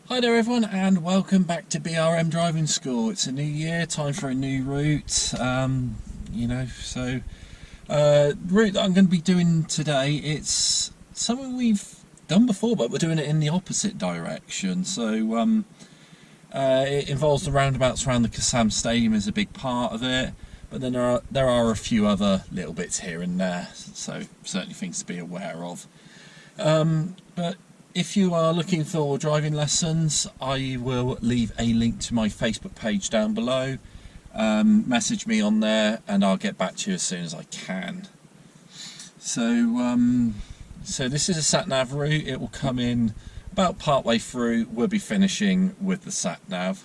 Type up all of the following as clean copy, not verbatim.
Hi there everyone, and welcome back to BRM Driving School. It's a new year, time for a new route. Route that I'm going to be doing today, it's something we've done before, but we're doing it in the opposite direction. So it involves the roundabouts around the Kassam stadium is a big part of it, but then there are a few other little bits here and there, so certainly things to be aware of. But if you are looking for driving lessons, I will leave a link to my Facebook page down below. Message me on there and I'll get back to you as soon as I can. So this is a Satnav route. It will come in about partway through. We'll be finishing with the Satnav.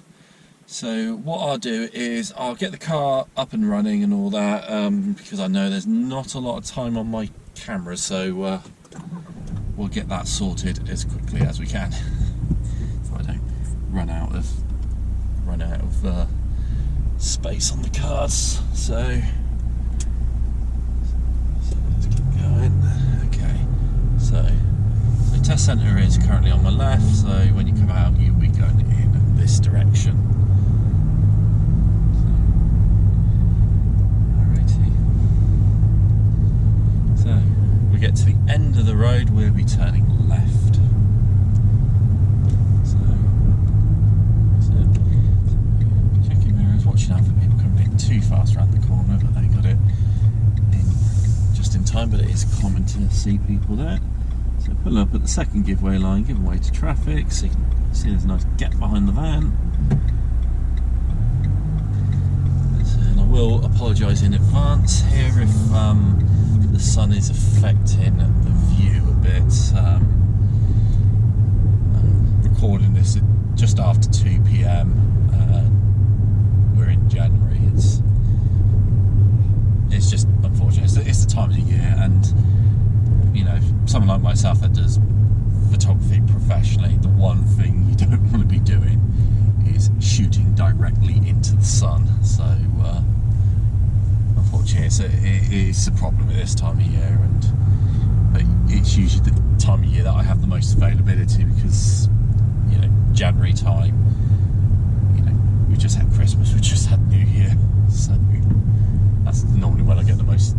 So what I'll do is I'll get the car up and running and all that, because I know there's not a lot of time on my camera, so we'll get that sorted as quickly as we can, so I don't run out of space on the cards. So let's keep going. Okay, so the test centre is currently on my left, so when you come out you'll be going in this direction. Get to the end of the road, we'll be turning left. So checking mirrors, watching out for people coming in too fast around the corner, but they got it in just in time. But it is common to see people there. So pull up at the second giveaway line, give way to traffic. So you can see there's a nice gap behind the van. And I will apologise in advance here if the sun is affecting the view a bit. I'm recording this at just after 2 PM. We're in January. It's just unfortunate. It's the time of the year, and you know, someone like myself that does photography professionally, the one thing you don't want to be doing is shooting directly into the sun. So unfortunately, it's a problem at this time of year, but it's usually the time of year that I have the most availability, because you know, January time, you know, we just had Christmas, we just had New Year, so that's normally when I get the most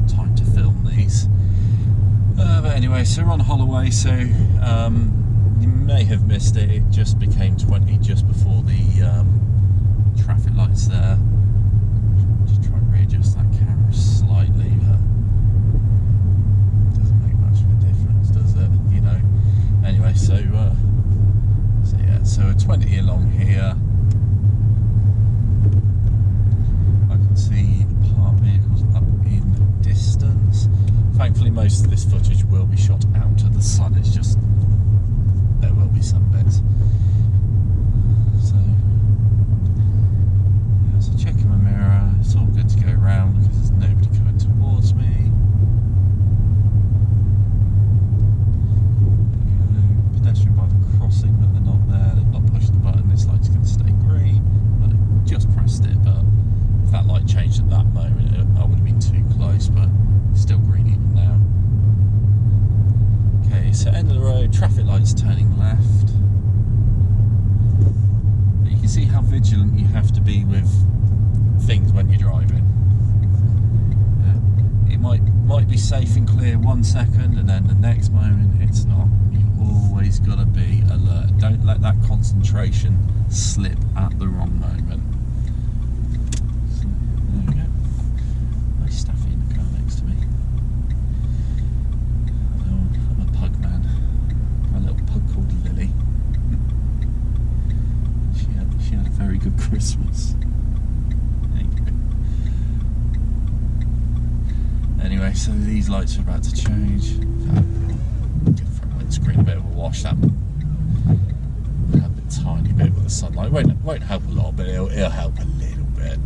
time to film these. But anyway, so we're on Holloway, so you may have missed it. It just became 20 just before the traffic lights there. Just that camera slightly, but doesn't make much of a difference, does it? You know. Anyway, so a 20 along here. I can see parked vehicles up in distance. Thankfully, most of this footage will be shot out of the sun. It's just there will be some bits. So checking my mirror, it's all good to go round because there's nobody coming towards me. Pedestrian by the crossing, but they're not there, they've not pushed the button. This light's going to stay green, but I just pressed it, but if that light changed at that moment, I would have been too close, but still green even now. Okay, so end of the road, traffic lights turning left. But you can see how vigilant you have to be with things when you're driving. It might be safe and clear 1 second, and then the next moment it's not. You've always got to be alert. Don't let that concentration slip at the wrong moment. So, there we go. Nice Staffy in the car next to me. I'm a pug man. A little pug called Lily. She had a very good Christmas. Anyway, so these lights are about to change. Give the front windscreen a bit of a wash. That help a tiny bit with the sunlight. Won't help a lot, but it'll help a little bit.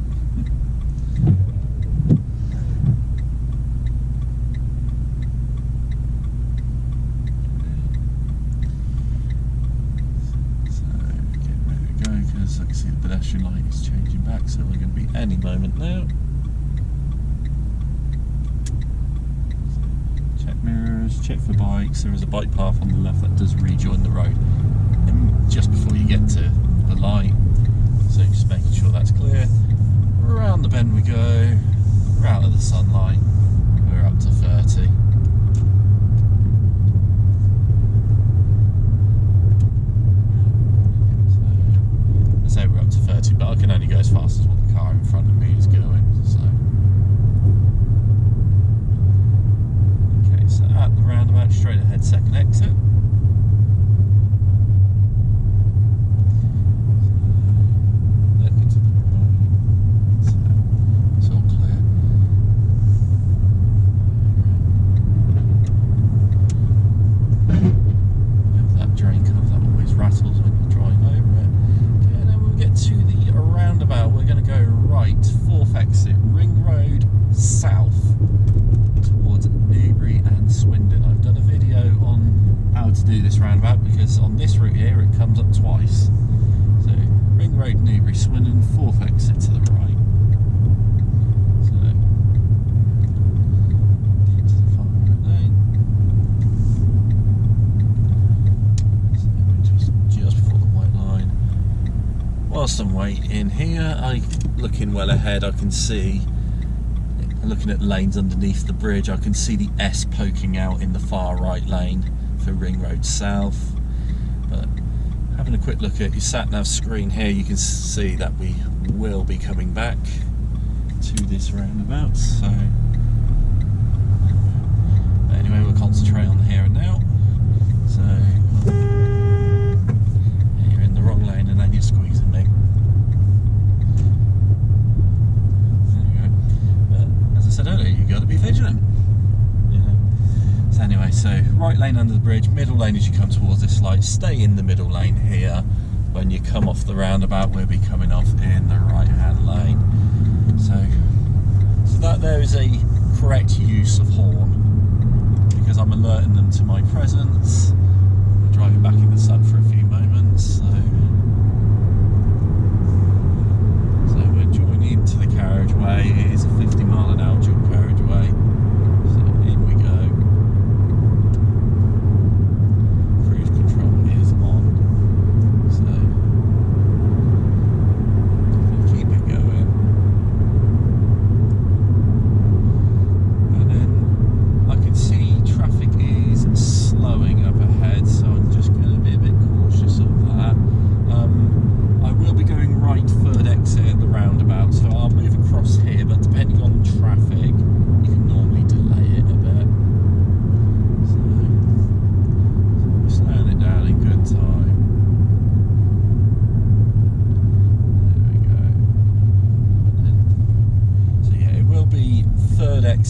So getting ready to go, because I can see the pedestrian light is changing back, so we're going to be any moment now. Check mirrors, check for bikes. There is a bike path on the left that does rejoin the road. just before you get to the light. So just making sure that's clear. Around the bend we go. We're out of the sunlight. We're up to 30. So say we're up to 30, but I can only go as fast as what the car in front of me is going. So okay, so at the roundabout, straight ahead, second exit. Roundabout because on this route here it comes up twice. So Ring Road, Newbury, Swindon, fourth exit to the right. So into the far right lane. So just before the white line. Whilst I'm waiting here, looking well ahead, I can see. Looking at lanes underneath the bridge, I can see the S poking out in the far right lane for Ring Road South. But having a quick look at your Satnav screen here, you can see that we will be coming back to this roundabout. So anyway, we'll concentrate on the here and now. So you're in the wrong lane and then you're squeezing me. There you go. But as I said earlier, you've got to be vigilant. Anyway, so right lane under the bridge, middle lane as you come towards this light, stay in the middle lane here. When you come off the roundabout, we'll be coming off in the right hand lane. So that there is a correct use of horn, because I'm alerting them to my presence. We're driving back in the sun for a few moments, so we're joining to the carriageway. It is a 50-mile-an-hour dual carriageway, so in we go.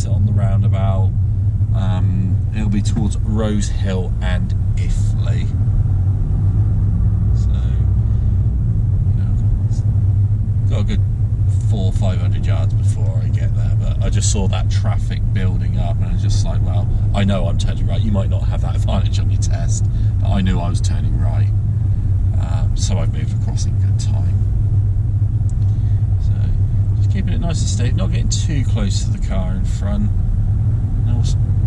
On the roundabout, it'll be towards Rose Hill and Iffley. So, got a good 400 or 500 yards before I get there, but I just saw that traffic building up and I was just like, well, I know I'm turning right. You might not have that advantage on your test, but I knew I was turning right, so I moved across in good time. Keeping it nice and steady, not getting too close to the car in front, and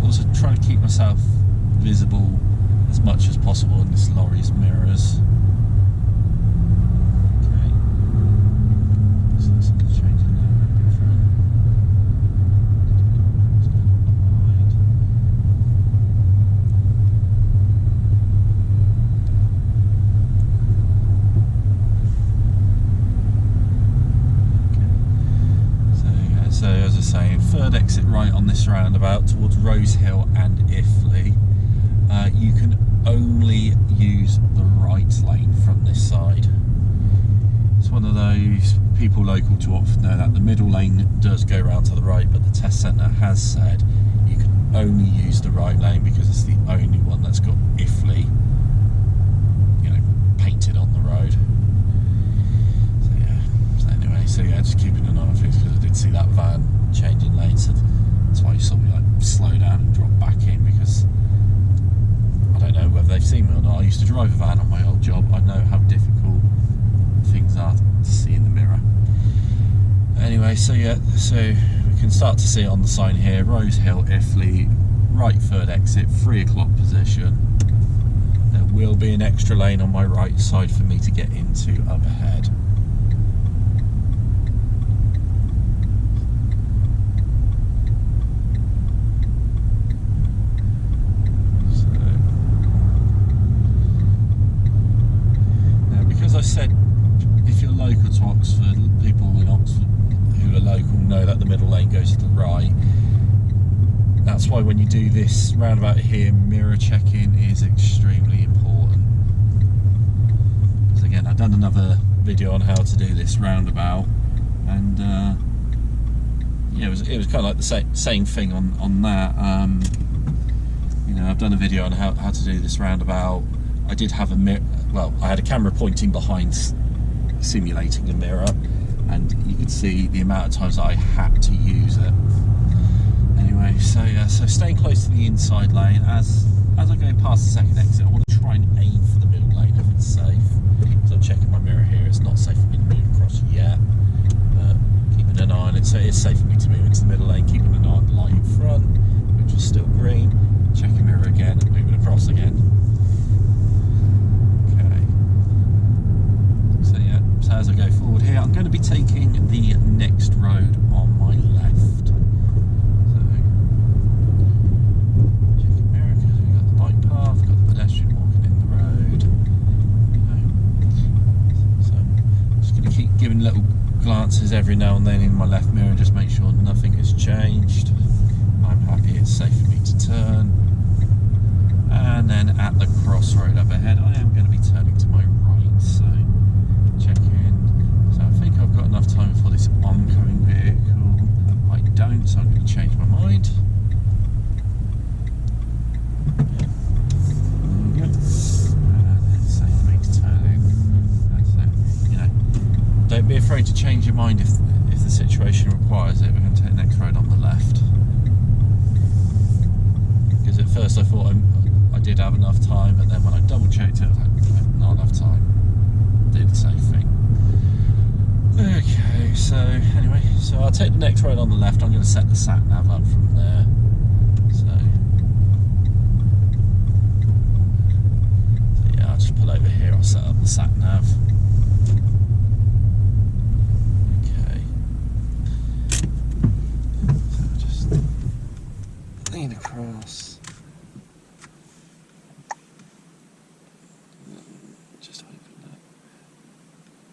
also trying to keep myself visible as much as possible in this lorry's mirrors. Okay, so something's changing there in front. So as I was saying, third exit right on this roundabout towards Rose Hill and Iffley. You can only use the right lane from this side. It's one of those, people local to Watford know that the middle lane does go round to the right, but the test centre has said you can only use the right lane because it's the only one that's got Iffley, painted on the road. So yeah, just keeping an eye on things, because I did see that van changing lanes, so that's why you saw me slow down and drop back in, because I don't know whether they've seen me or not. I used to drive a van on my old job. I know how difficult things are to see in the mirror. Anyway, so yeah, so we can start to see it on the sign here, Rose Hill, Iffley, right third exit, 3 o'clock position. There will be an extra lane on my right side for me to get into up ahead. I said, if you're local to Oxford, people in Oxford who are local know that the middle lane goes to the right. That's why when you do this roundabout here, mirror checking is extremely important. Because again, I've done another video on how to do this roundabout, and yeah, it was kind of like the same thing on that. You know, I've done a video on how to do this roundabout. I did have a mirror. Well, I had a camera pointing behind, simulating a mirror, and you could see the amount of times that I had to use it. Anyway, so yeah, so staying close to the inside lane. As I go past the second exit, I want to try and aim for the middle lane if it's safe. So I'm checking my mirror here, it's not safe for me to move across yet, but keeping an eye on it. So it is safe for me to move into the middle lane, keeping an eye on the light in front, which is still green, checking mirror again and moving across again. So as I go forward here, I'm going to be taking the next road on my left. So, checking mirror because we've got the bike path, we've got the pedestrian walking in the road. So I'm just going to keep giving little glances every now and then in my left mirror, just make sure nothing has changed. I'm happy it's safe for me to turn. And then at the crossroad up ahead, I am going to be turning to my right. So I've got enough time for this oncoming vehicle. I don't, so I'm going to change my mind. Safe for me to turn in. You know, don't be afraid to change your mind if the situation requires it. We're going to take the next road on the left. Because at first I thought I did have enough time, but then when I double checked it, I was like, not enough time. Do the safe thing. Okay, so anyway, so I'll take the next road on the left. I'm going to set the Satnav up from there. So yeah, I'll just pull over here. I'll set up the Satnav. Okay. So I'll just lean across. Just open that.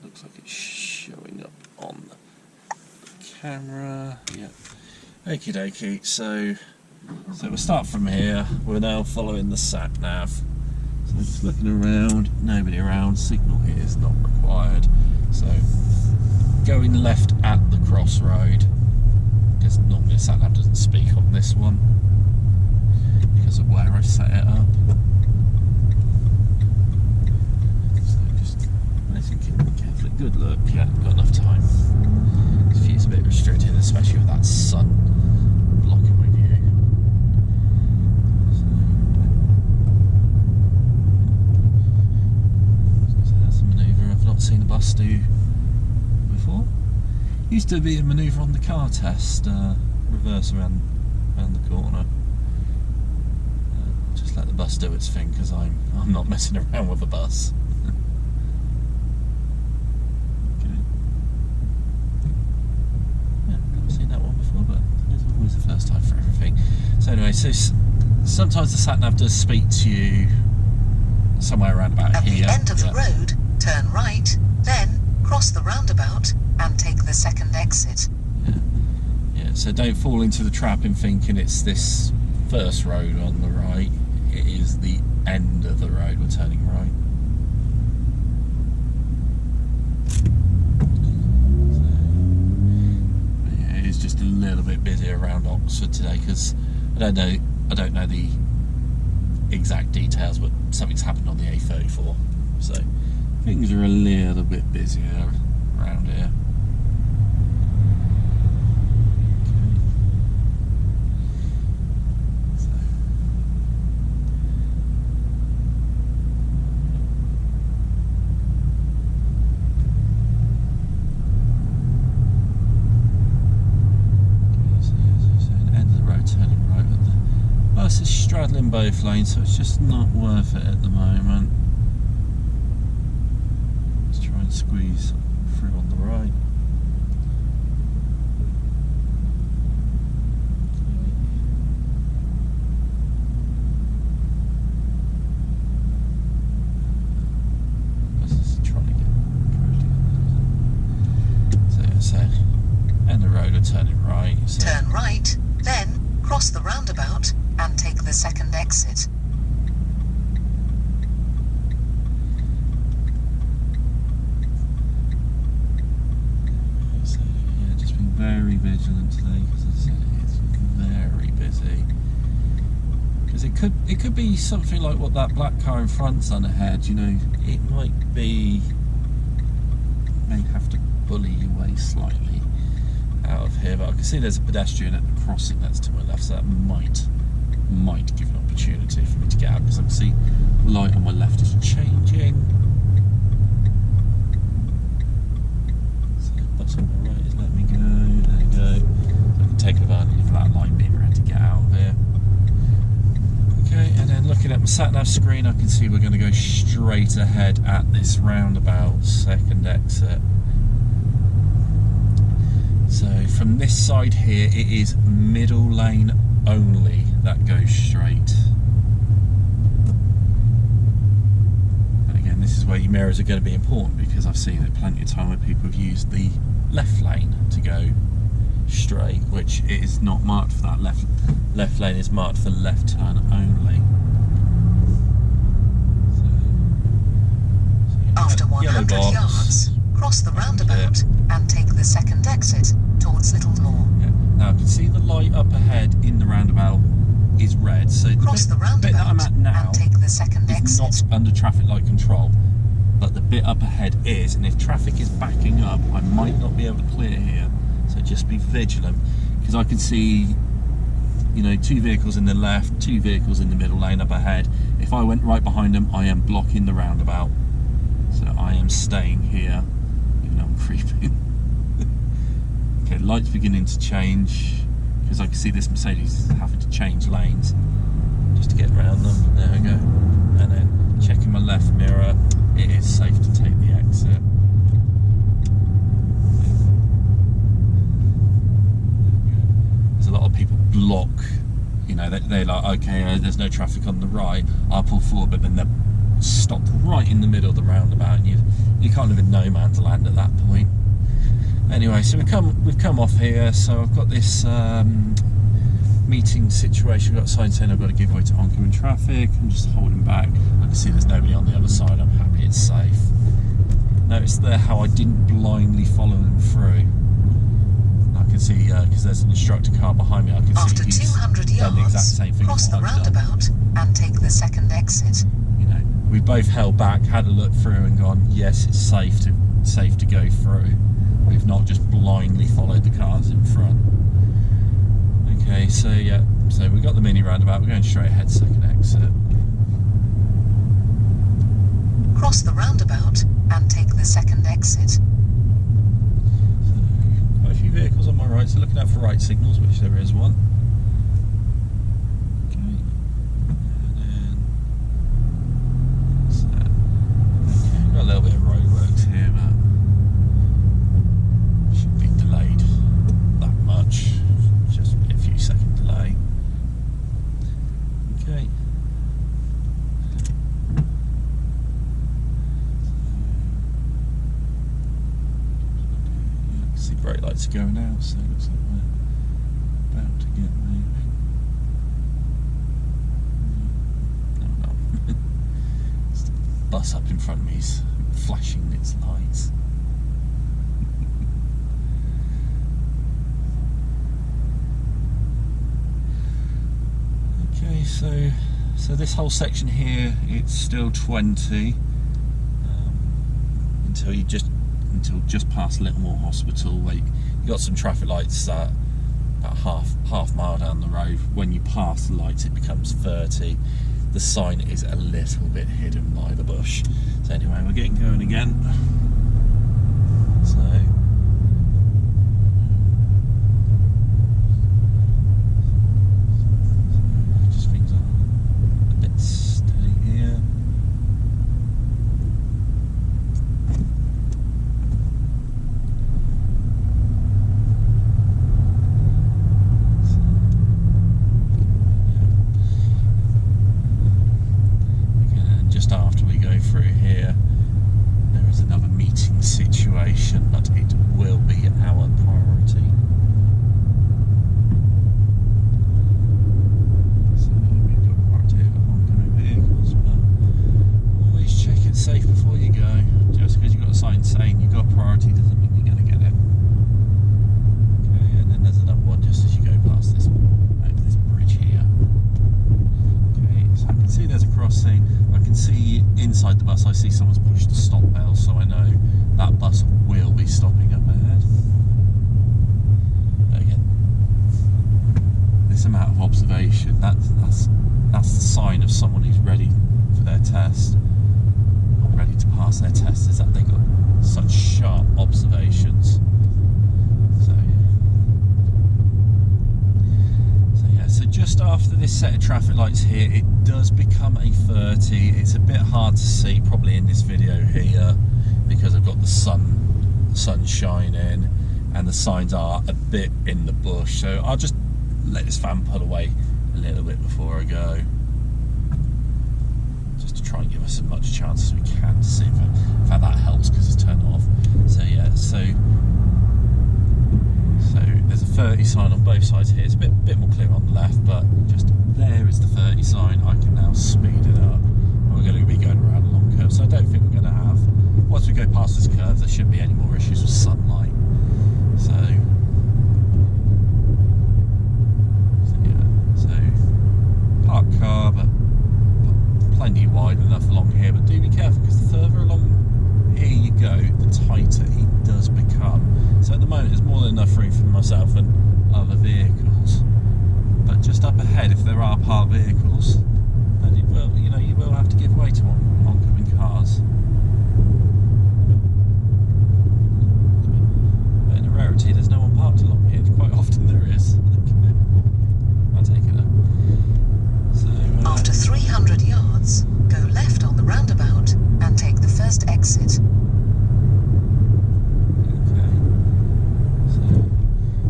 Looks like it's showing up on the camera. Yeah. Okie dokie. So we'll start from here. We're now following the sat nav. So just looking around, nobody around. Signal here is not required. So going left at the crossroad, because normally the sat nav doesn't speak on this one because of where I set it up. Good look, yeah, got enough time. This view's a bit restricted, especially with that sun blocking my view. So that's a manoeuvre I've not seen a bus do before. Used to be a manoeuvre on the car test, reverse around the corner. Just let the bus do its thing because I'm not messing around with a bus. The first time for everything. So anyway, so sometimes the sat nav does speak to you somewhere around about here. At the end of the road, turn right, then cross the roundabout and take the second exit. Yeah, so don't fall into the trap in thinking it's this first road on the right. It is the end of the road. We're turning right. Just a little bit busy around Oxford today because I don't know the exact details, but something's happened on the A34, so things are a little bit busier around here. straddling both lanes, so it's just not worth it at the moment. Let's try and squeeze through on the right. And the road are turning right. So. Turn right, then cross the roundabout and take the second exit. So, yeah, just being very vigilant today because as I said, it's very busy. Because it could be something like what that black car in front's done ahead. You know, it might be may have to bully your way slightly out of here, but I can see there's a pedestrian at the crossing that's to my left, so that might give an opportunity for me to get out, because I can see the light on my left is changing. So the bus on my right is letting me go. There you go. So I can take advantage of that light being red to get out of here. Okay, and then looking at my Satnav screen, I can see we're going to go straight ahead at this roundabout, second exit. So from this side here, it is middle lane only that goes straight. And again, this is where your mirrors are going to be important, because I've seen it plenty of time where people have used the left lane to go straight, which is not marked for that. Left lane is marked for left turn only. After 100 yards, cross the roundabout and take the second exit towards Littlemore. Yeah. Now I can see the light up ahead in the roundabout is red, so the Cross the bit that I'm roundabout at now and take the second is exit. not under traffic light control, but the bit up ahead is, and if traffic is backing up, I might not be able to clear here. So just be vigilant, because I can see, you know, 2 vehicles in the left, 2 vehicles in the middle lane up ahead. If I went right behind them, I am blocking the roundabout. So I am staying here, even though I'm creeping. Okay, lights beginning to change, because I can see this Mercedes is having to change lanes just to get around them. There we go. And then checking my left mirror, it is safe to take the exit. There's a lot of people block, you know, they're like, okay, there's no traffic on the right, I'll pull forward, but then they're stopped right in the middle of the roundabout, and you can't live in no man's land at that point. Anyway, so we've come off here, so I've got this meeting situation. We've got a sign saying I've got to give way to oncoming traffic. I'm just holding back. I can see there's nobody on the other side. I'm happy it's safe. Notice there how I didn't blindly follow them through. I can see, because there's an instructor car behind me, I can After see he's 200 done the exact yards, same thing cross as the what I've done. roundabout and take the second exit. You know, we both held back, had a look through and gone, yes, it's safe to go through. We've not just blindly followed the cars in front. Okay, so yeah, so we've got the mini roundabout, we're going straight ahead, second exit. Cross the roundabout and take the second exit. So, quite a few vehicles on my right, so looking out for right signals, which there is one. Okay, and then that's that. Okay, we've got a little bit of roadworks here, but shouldn't be delayed that much, just a few second delay. Okay. See brake lights are going out, so it looks like we're about to get moving. No, no. It's the bus up in front of me is flashing its lights. Okay, so this whole section here, it's still 20 until just past Littlemore Hospital, where you got some traffic lights about half mile down the road. When you pass the lights, it becomes 30. The sign is a little bit hidden by the bush. So anyway, we're getting going again. So just things are priority. So we've got priority over oncoming vehicles, but always check it safe before you go. Just because you've got a sign saying you've got priority doesn't mean you're going to get it. Okay, and then there's another one just as you go past this over this bridge here. Okay, so I can see there's a crossing. I can see inside the bus, I see someone's pushed the stop bell, so I know that bus will be stopping up ahead. Again, this amount of observation, that's the sign of someone who's ready for their test, or ready to pass their test, is that they got such sharp observations. So just after this set of traffic lights here, it does become a 30. It's a bit hard to see probably in this video here because I've got the sun shining and the signs are a bit in the bush. So I'll just let this fan pull away a little bit before I go, just to try and give us as much chance as we can to see if that helps because it's turned off. So yeah, so there's a 30 sign on both sides here. It's a bit more clear on the left, but just there is the 30 sign. I can now speed it up. And we're going to be going around a long curve, so I don't think we're going to have, once we go past this curve, there shouldn't be any more issues with sunlight. So parked car, but plenty wide enough along here. But do be careful because the further along here you go, the tighter it does become. So at the moment, there's more than enough room for myself and other vehicles. But just up ahead, if there are parked vehicles, then you will have to give way to oncoming cars. But in a rarity, there's no one parked along here. Quite often there is. I'll take it up. So, after 300 yards, go left on the roundabout and take the first exit.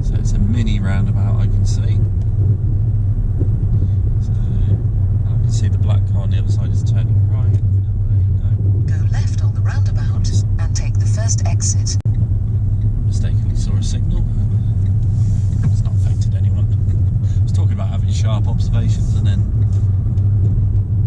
So it's a mini roundabout, I can see. So I can see the black car on the other side is turning right. No. Go left on the roundabout and take the first exit. Mistakenly saw a signal. It's not affected anyone. I was talking about having sharp observations and then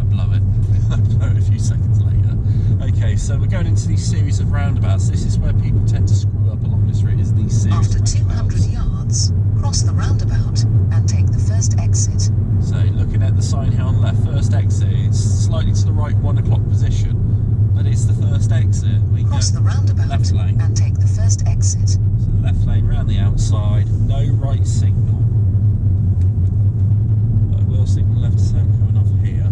I blow it. I blow it a few seconds later. Okay, so we're going into these series of roundabouts. This is where people tend to screw up along this route, is these series After of roundabouts. 200 yards, cross the roundabout and take the first exit. So looking at the sign here on the left, first exit, it's slightly to the right, 1 o'clock position, but it's the first exit. We Cross the roundabout left lane. and take the first exit. So left lane round the outside, no right signal. But I will signal left to say I'm coming off here.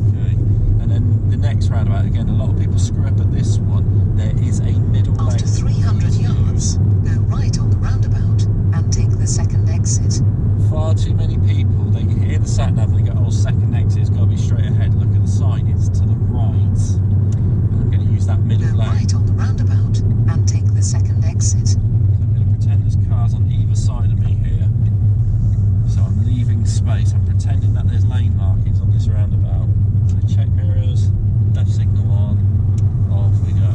Okay, and then the next roundabout, again, a lot of people screw up at this one. There is a middle lane. After 300 yards, go right on the roundabout and take the second exit. Far too many people, they hear the Satnav and they go, oh, second exit, it's got to be straight ahead. Look at the sign, it's to the right. And I'm going to use that middle Go lane. right on the roundabout and take the second exit. So I'm going to pretend there's cars on either side of me here. So I'm leaving space. I'm pretending that there's lane markings on this roundabout. So check mirrors, left signal on, off we go.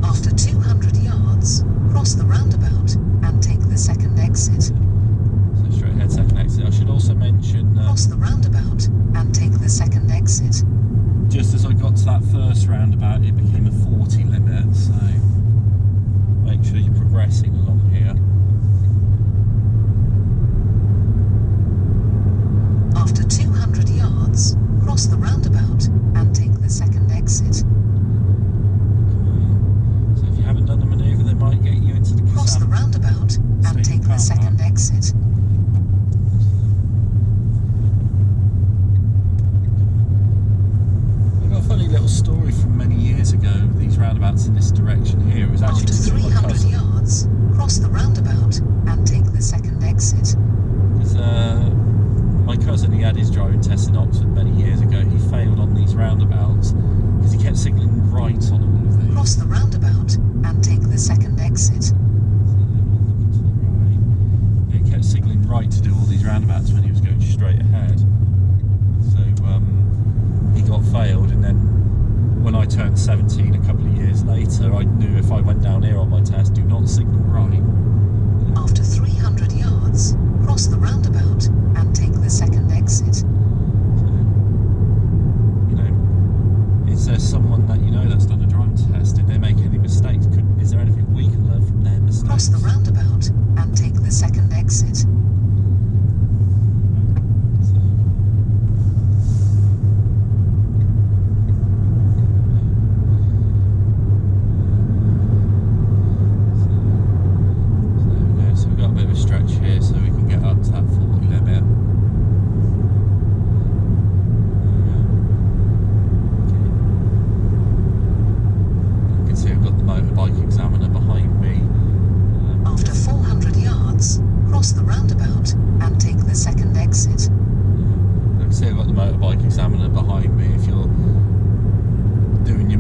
After 200 yards, cross the roundabout and take the second exit. So straight ahead, second exit. I should also mention Cross the roundabout and take the second exit. just as I got to that first roundabout, it became a 40 limit. So make sure you're progressing along here. After 200 yards, cross the roundabout and take the second exit. So if you haven't done the manoeuvre, they might get you into the Cross the Kassam roundabout and take the second exit. I've got a funny little story from many years ago. These roundabouts in this direction here. It was actually After to do with my 300 cousin. yards, cross the roundabout and take the second exit. My cousin, he had his driving test in Oxford many years ago. He failed on these roundabouts because he kept signalling right on all of these. Cross the roundabout and take the second exit. He kept signalling right to do all these roundabouts when he was going straight ahead. So he got failed, and then when when I turned 17 a couple of years later, I knew if I went down here on my test, do not signal right. After 300 yards, cross the roundabout and take the second exit. So, you know, is there someone that you know that's done a driving test? Did they make any mistakes? Is there anything we can learn from their mistakes? Cross the roundabout and take the second exit.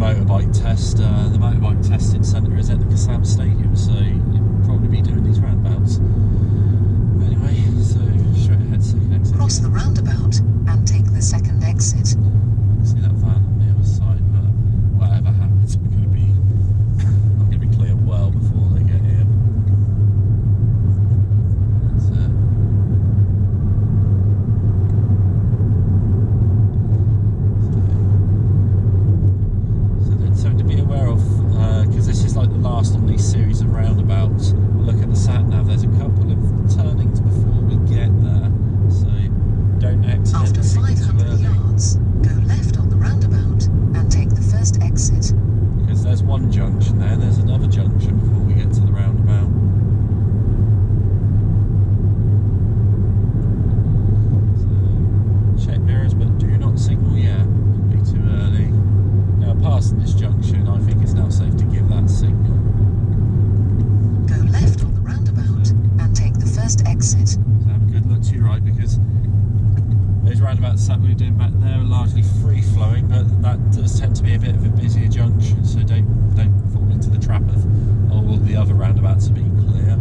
The motorbike testing centre is at the Kassam Stadium, so you'll probably be doing these roundabouts. Anyway, so straight ahead, second exit. Cross the roundabout and take the second exit. See that van on the other side, but whatever happens, I'm going to be clear well before they get here. That's it. Something to be aware of, because this is like the last on these series of roundabouts. Look at the Satnav, there's a couple of turnings before we get there, so don't exit. After 500 yards, go left on the roundabout and take the first exit. Because there's one junction there, there's another junction before we get to the roundabout. So, check mirrors, but do not signal yet. It'll be too early. Now, passing this junction, I think it's now safe to give that signal. Go left on the roundabout and take the first exit. So have a good look to your right, because those roundabouts that we were doing back there are largely free-flowing, but that does tend to be a bit of a busier junction, so don't fall into the trap of, oh, all the other roundabouts are being clear.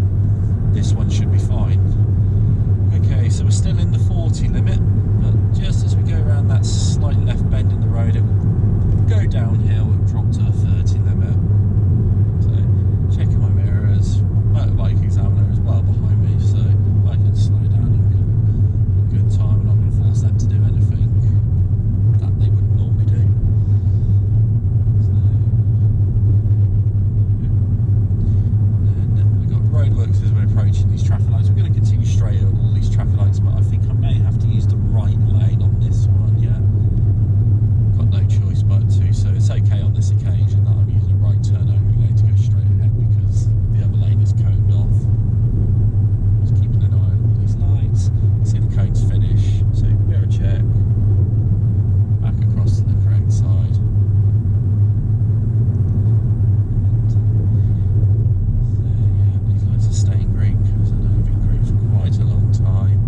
This one should be fine. Okay, so we're still in the 40 limit, but just as we go around that slight left bend in the road, it will go downhill and drop to a 30 limit. So checking my mirrors, motorbike examiner is well behind me, so I can slow down in good time. I'm not going to force them to do anything that they wouldn't normally do. And then we've got roadworks as we're approaching these traffic lights. We're going to continue straight at all these traffic lights, but I think I may have to use the right lane on this one, yeah. Got no choice but to, so it's okay on this occasion that I'm using a right turn only lane to go straight ahead because the other lane is coned off. Just keeping an eye on all these lights. See the cones finish, so mirror check, back across to the correct side. And, yeah, these lights are staying green because I know they've been green for quite a long time.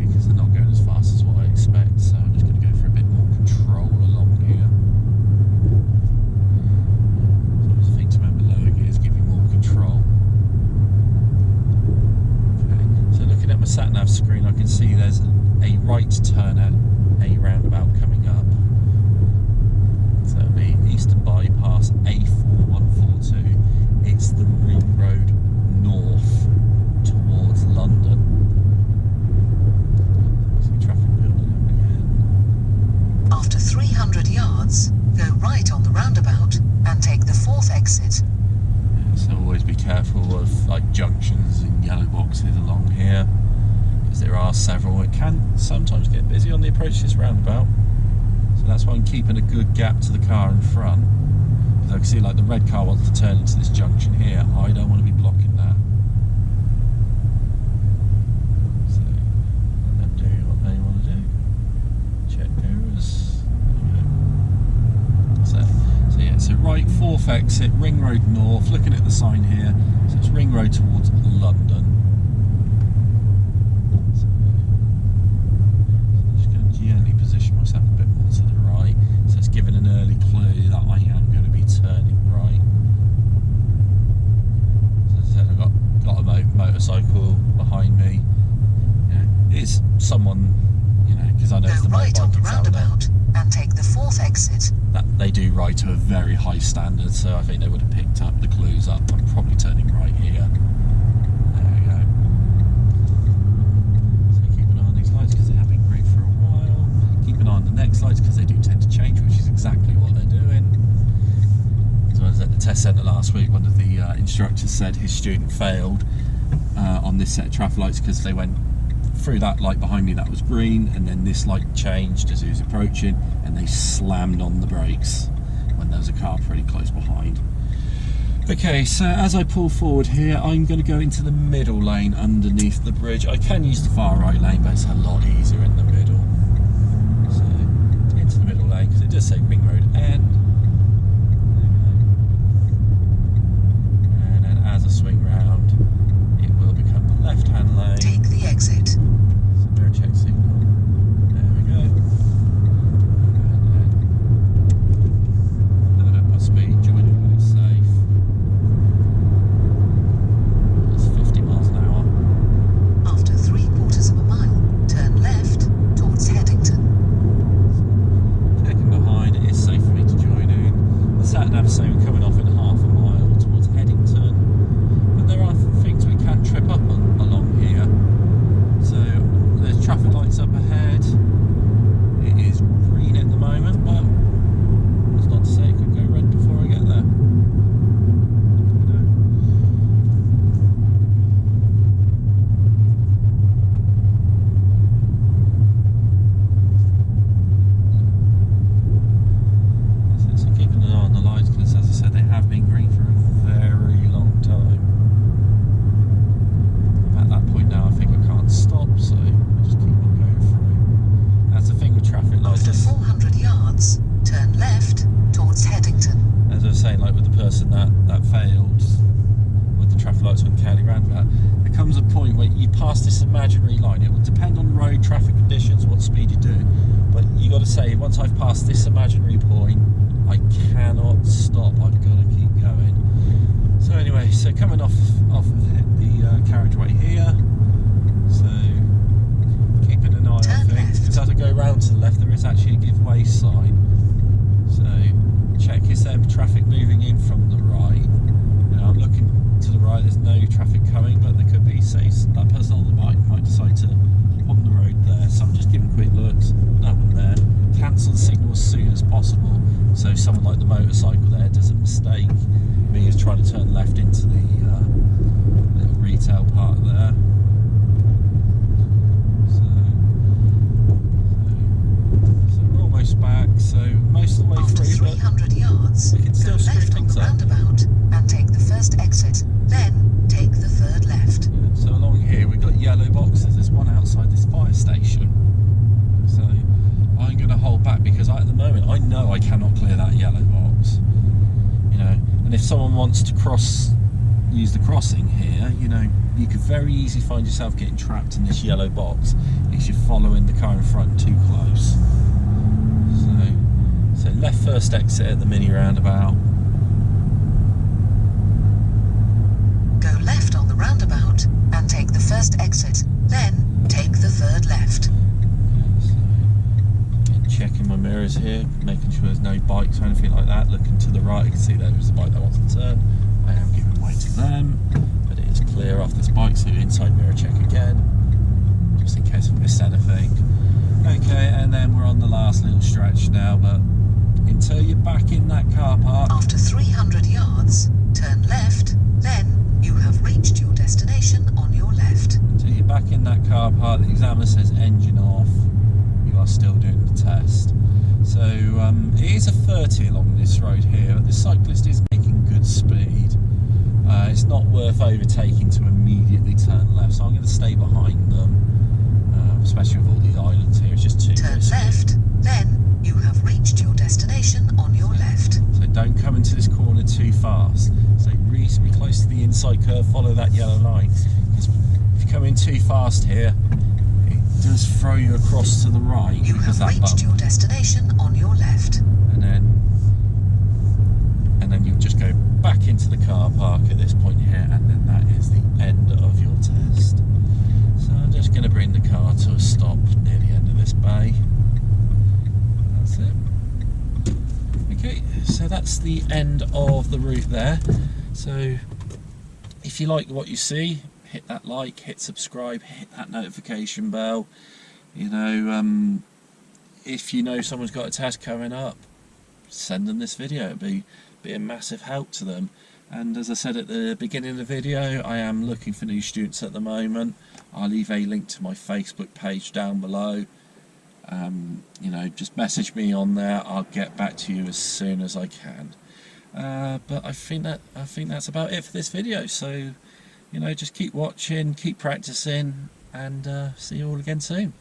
Because they're not going as fast as what I expect, so I'm just going to go for a bit more control along here. So I think to remember, lower gears give you more control. Okay, so looking at my Satnav screen, I can see there's a right turn at a roundabout coming up. So it'll be Eastern Bypass A4142. It's the ring road north towards London. After 300 yards, go right on the roundabout and take the fourth exit. Yeah, so always be careful of like junctions and yellow boxes along here, because there are several. It can sometimes get busy on the approach to this roundabout, so that's why I'm keeping a good gap to the car in front, because I can see like the red car wants to turn into this junction here. I don't want to be blocking that. So let them do what they want to do. Check mirrors. So yeah, so right, fourth exit, Ring Road North, looking at the sign here, so it's Ring Road towards London. So I'm just going to gently position myself a bit more to the right, so it's giving an early clue that I am going to be turning right. So as I said, I've got a motorcycle behind me. You know, it's someone, you know, because I know it's Go the right on motorbike the examiner. roundabout and take the 4th exit. That they do ride to a very high standard, so I think they would have picked up the clues up. I'm probably turning right here. There we go. So keep an eye on these lights because they have been green for a while. Keep an eye on the next lights because they do tend to change, which is exactly what they're doing. As well as at the test centre last week, one of the instructors said his student failed on this set of traffic lights because they went through that light behind me that was green, and then this light changed as he was approaching, and they slammed on the brakes when there was a car pretty close behind. Okay, so as I pull forward here, I'm going to go into the middle lane underneath the bridge. I can use the far right lane, but it's a lot easier in the middle. So into the middle lane because it does say Ring Road End. And then as I swing round, it will become the left-hand lane. Take the exit. Mirror check signal. There we go. And then load up my speed, join it when it's safe. That's 50 miles an hour. After 3/4 of a mile, turn left towards Headington. Checking behind, it is safe for me to join in. The Satnav is saying we're coming off in half a mile towards Headington. But there are things we can trip up on along here. So there's traffic lights up ahead. It is green at the moment, but it's not to say it could go red before I get there. So keeping an eye on the lights because, as I said, they have been green for a very long time. I'm at that point now, I think I can't stop, so I just keep on going through. That's the thing with traffic lights. After 400 yards, turn left towards Headington. As I was saying, like with the person that failed with the traffic lights on Kelly Roundabout, there comes a point where you pass this imaginary line. It will depend on road traffic conditions, what speed you're doing, but you got to say, once I've passed this imaginary point, I cannot stop. I've got to keep going. So anyway, so coming off of the carriageway here, so keeping an eye on Turn things. left. Because as I go round to the left, there is actually a give way sign. So check, is there traffic moving in from the right? Now I'm looking to the right, there's no traffic coming, but there could be, say, that person on the bike might decide to hop on the road there. So I'm just giving quick looks. No one there. Cancel the signal as soon as possible, so someone like the motorcycle there doesn't mistake me as trying to turn left into the little retail part there. So we're almost back, so most of the way After through, but 300 yards, we can still go screw left on things the up. roundabout and take the 1st exit. Then take the 3rd left. So along here we've got yellow boxes. There's one outside this fire station. So I'm going to hold back because at the moment I know I cannot clear that yellow box. You know, and if someone wants to use the crossing here, you know, you could very easily find yourself getting trapped in this yellow box if you're following the car in front too close. So left first exit at the mini roundabout. Go left on the roundabout and take the 1st exit. Then take the 3rd left. Checking my mirrors here, making sure there's no bikes or anything like that. Looking to the right, you can see there was a bike that wants to turn. I am giving way to them, but it is clear off this bike, so inside mirror check again, just in case I've missed anything. Okay, and then we're on the last little stretch now, but until you're back in that car park. After 300 yards, turn left. Then you have reached your destination on your left. Until you're back in that car park, the examiner says engine off. You are still doing the test. So it is a 30 along this road here, but this cyclist is making good speed. It's not worth overtaking to immediately turn left, so I'm going to stay behind them, especially with all these islands here. It's just too Turn risky. left, then you have reached your destination on your left. So don't come into this corner too fast. So reasonably close to the inside curve, follow that yellow line. Because if you come in too fast here, it does throw you across to the right. You because have that reached bump. your destination on your left. And then you just go back into the car park at this point here, and then that is the end of your test. So I'm just going to bring the car to a stop near the end of this bay. That's it. Okay, so that's the end of the route there. So if you like what you see, hit that like, hit subscribe, hit that notification bell. You know, if you know someone's got a test coming up, send them this video. It'd be a massive help to them. And as I said at the beginning of the video, I am looking for new students at the moment. I'll leave a link to my Facebook page down below. You know, just message me on there. I'll get back to you as soon as I can. But I think that's about it for this video. So, you know, just keep watching, keep practicing, and see you all again soon.